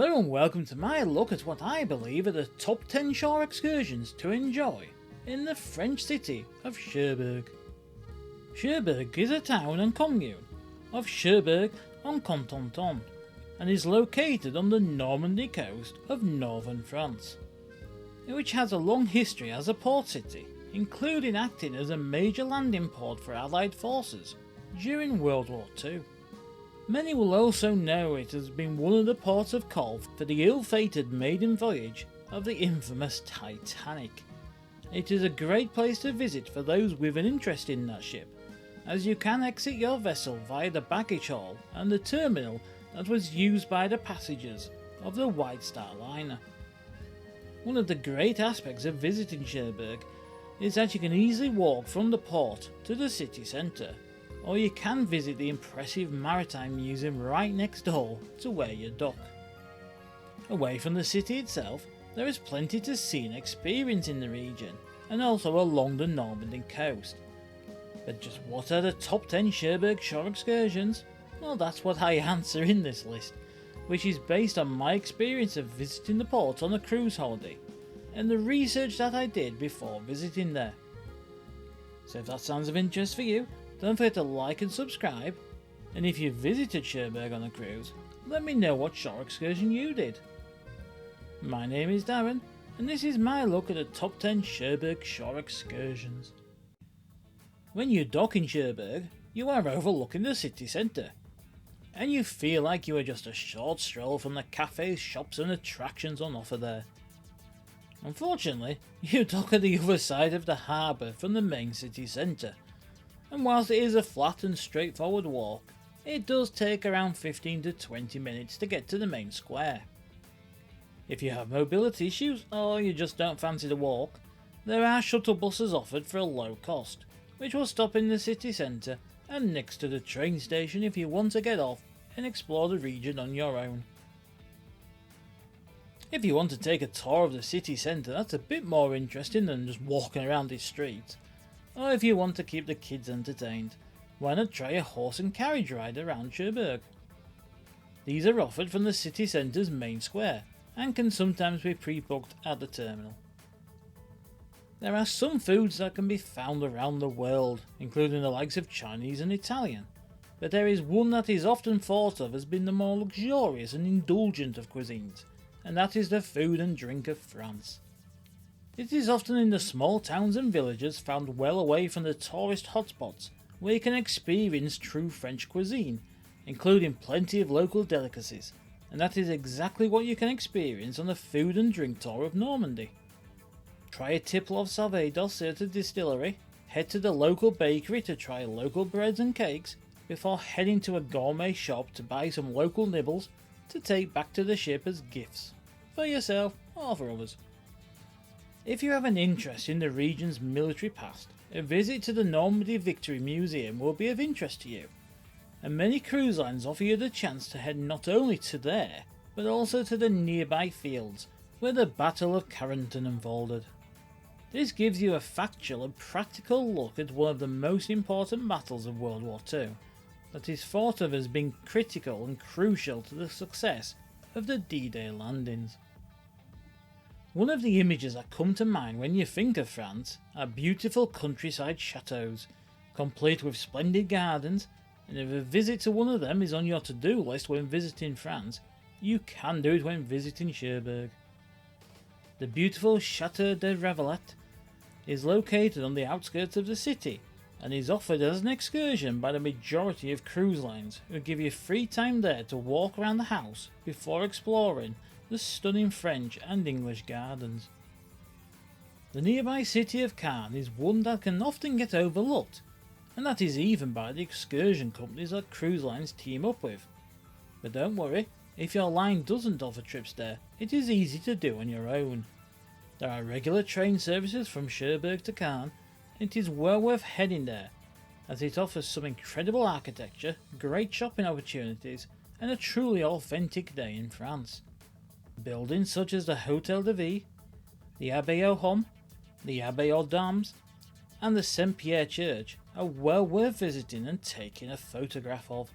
Hello and welcome to my look at what I believe are the top 10 shore excursions to enjoy in the French city of Cherbourg. Cherbourg is a town and commune of Cherbourg en Cotentin and is located on the Normandy coast of northern France, which has a long history as a port city, including acting as a major landing port for Allied forces during World War II. Many will also know it as being one of the ports of call for the ill-fated maiden voyage of the infamous Titanic. It is a great place to visit for those with an interest in that ship, as you can exit your vessel via the baggage hall and the terminal that was used by the passengers of the White Star liner. One of the great aspects of visiting Cherbourg is that you can easily walk from the port to the city centre, or you can visit the impressive Maritime Museum right next door to where you dock. Away from the city itself, there is plenty to see and experience in the region, and also along the Normandy coast. But just what are the top 10 Cherbourg shore excursions? Well, that's what I answer in this list, which is based on my experience of visiting the port on a cruise holiday, and the research that I did before visiting there. So if that sounds of interest for you, don't forget to like and subscribe, and if you visited Cherbourg on a cruise, let me know what shore excursion you did. My name is Darren, and this is my look at the top 10 Cherbourg shore excursions. When you dock in Cherbourg, you are overlooking the city centre, and you feel like you are just a short stroll from the cafes, shops and attractions on offer there. Unfortunately, you dock at the other side of the harbour from the main city centre, and whilst it is a flat and straightforward walk, it does take around 15 to 20 minutes to get to the main square. If you have mobility issues or you just don't fancy the walk, there are shuttle buses offered for a low cost, which will stop in the city centre and next to the train station if you want to get off and explore the region on your own. If you want to take a tour of the city centre, that's a bit more interesting than just walking around the streets. Or if you want to keep the kids entertained, why not try a horse and carriage ride around Cherbourg? These are offered from the city centre's main square and can sometimes be pre-booked at the terminal. There are some foods that can be found around the world, including the likes of Chinese and Italian, but there is one that is often thought of as being the more luxurious and indulgent of cuisines, and that is the food and drink of France. It is often in the small towns and villages found well away from the tourist hotspots where you can experience true French cuisine, including plenty of local delicacies, and that is exactly what you can experience on the food and drink tour of Normandy. Try a tipple of Sauvé d'Ossé at a distillery, head to the local bakery to try local breads and cakes, before heading to a gourmet shop to buy some local nibbles to take back to the ship as gifts, for yourself or for others. If you have an interest in the region's military past, a visit to the Normandy Victory Museum will be of interest to you, and many cruise lines offer you the chance to head not only to there, but also to the nearby fields where the Battle of Carrington unfolded. This gives you a factual and practical look at one of the most important battles of World War II, that is thought of as being critical and crucial to the success of the D-Day landings. One of the images that come to mind when you think of France are beautiful countryside chateaux, complete with splendid gardens, and if a visit to one of them is on your to-do list when visiting France, you can do it when visiting Cherbourg. The beautiful Chateau de Ravalets is located on the outskirts of the city and is offered as an excursion by the majority of cruise lines, who give you free time there to walk around the house before exploring the stunning French and English gardens. The nearby city of Caen is one that can often get overlooked, and that is even by the excursion companies that cruise lines team up with. But don't worry, if your line doesn't offer trips there, it is easy to do on your own. There are regular train services from Cherbourg to Caen, and it is well worth heading there, as it offers some incredible architecture, great shopping opportunities, and a truly authentic day in France. Buildings such as the Hotel de Ville, the Abbaye aux Hommes, the Abbaye aux Dames, and the Saint-Pierre Church are well worth visiting and taking a photograph of.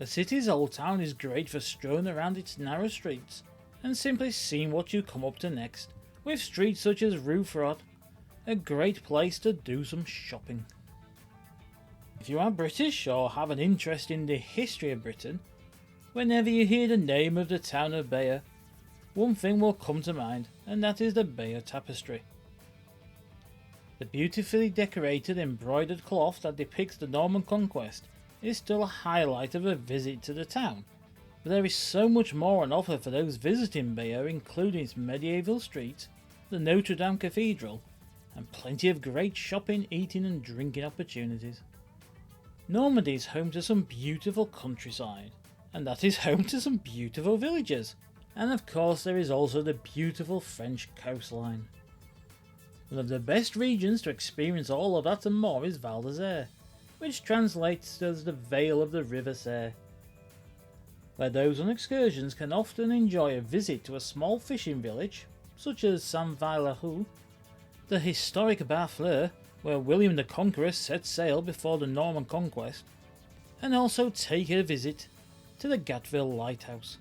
The city's old town is great for strolling around its narrow streets and simply seeing what you come up to next, with streets such as Rue Frot, a great place to do some shopping. If you are British or have an interest in the history of Britain, whenever you hear the name of the town of Bayeux, one thing will come to mind, and that is the Bayeux tapestry. The beautifully decorated embroidered cloth that depicts the Norman conquest is still a highlight of a visit to the town, but there is so much more on offer for those visiting Bayeux, including its medieval streets, the Notre Dame Cathedral, and plenty of great shopping, eating and drinking opportunities. Normandy is home to some beautiful countryside, and that is home to some beautiful villages, and of course there is also the beautiful French coastline. One of the best regions to experience all of that and more is Val de Saire, which translates as the Vale of the River Saire, where those on excursions can often enjoy a visit to a small fishing village, such as Saint-Valeroux, the historic Barfleur, where William the Conqueror set sail before the Norman conquest, and also take a visit to the Gatteville Lighthouse.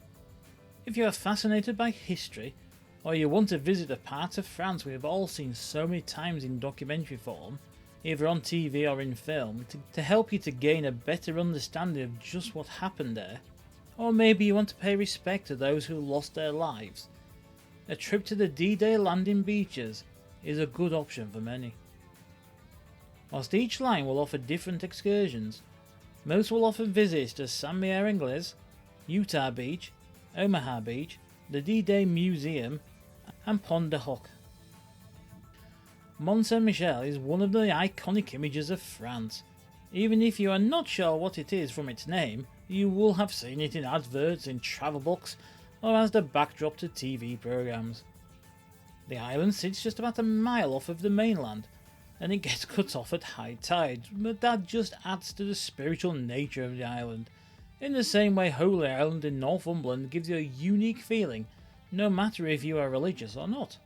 If you are fascinated by history, or you want to visit a part of France we have all seen so many times in documentary form, either on TV or in film, to help you to gain a better understanding of just what happened there, or maybe you want to pay respect to those who lost their lives, a trip to the D-Day landing beaches is a good option for many. Whilst each line will offer different excursions, most will offer visits to Saint-Mihiel-Anglaise, Utah Beach, Omaha Beach, the D-Day Museum, and Pont de Hoc. Mont-Saint-Michel is one of the iconic images of France. Even if you are not sure what it is from its name, you will have seen it in adverts, in travel books, or as the backdrop to TV programs. The island sits just about a mile off of the mainland, and it gets cut off at high tide, but that just adds to the spiritual nature of the island, in the same way Holy Island in Northumberland gives you a unique feeling, no matter if you are religious or not.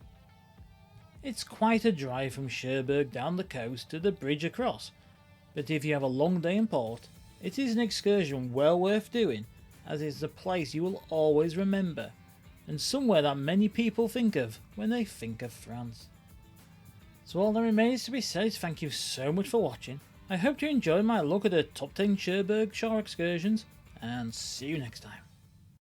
It's quite a drive from Cherbourg down the coast to the bridge across, but if you have a long day in port, it is an excursion well worth doing, as it's a place you will always remember, and somewhere that many people think of when they think of France. So all that remains to be said is thank you so much for watching. I hope you enjoyed my look at the top 10 Cherbourg shore excursions, and see you next time.